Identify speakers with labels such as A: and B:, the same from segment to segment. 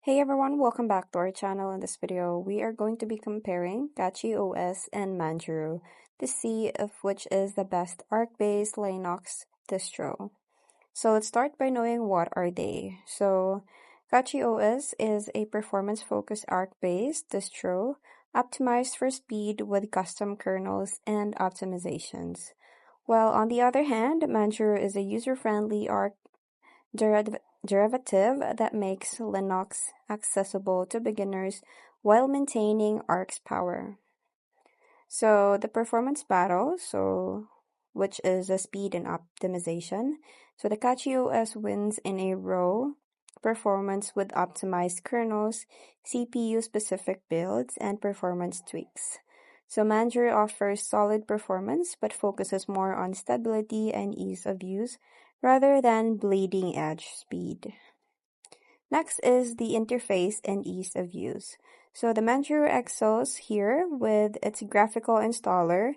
A: Hey everyone, welcome back to our channel. In this video, we are going to be comparing CachyOS and Manjaro to see if which is the best Arc-based Linux distro. So let's start by knowing what are they. So CachyOS is a performance-focused Arc-based distro optimized for speed with custom kernels and optimizations. While on the other hand, Manjaro is a user-friendly Arc derivative that makes Linux accessible to beginners while maintaining Arc's power. So the performance battle, which is a speed and optimization. So the CachyOS wins in a row performance with optimized kernels, CPU-specific builds, and performance tweaks. So Manjaro offers solid performance but focuses more on stability and ease of use rather than bleeding edge speed. Next is the interface and ease of use. So the Manjaro excels here with its graphical installer,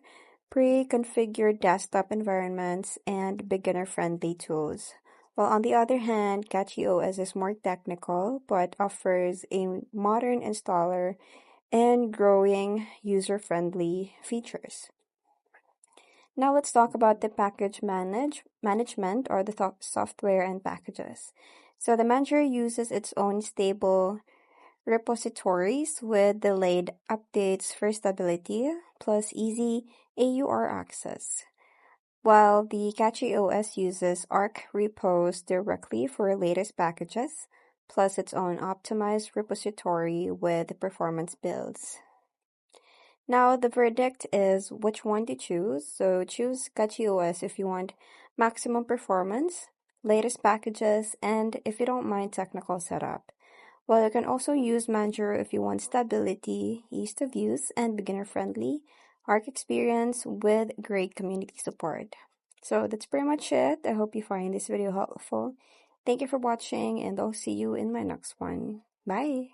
A: pre-configured desktop environments, and beginner-friendly tools. While on the other hand, CachyOS is more technical but offers a modern installer and growing user-friendly features. Now let's talk about the package management or the software and packages. So the Manjaro uses its own stable repositories with delayed updates for stability plus easy AUR access, while the CachyOS uses Arc repos directly for latest packages plus its own optimized repository with performance builds. Now the verdict is which one to choose. So choose CachyOS if you want maximum performance, latest packages, and if you don't mind technical setup. Well, you can also use Manjaro if you want stability, ease of use, and beginner-friendly Arc experience with great community support. So that's pretty much it. I hope you find this video helpful. Thank you for watching, and I'll see you in my next one. Bye!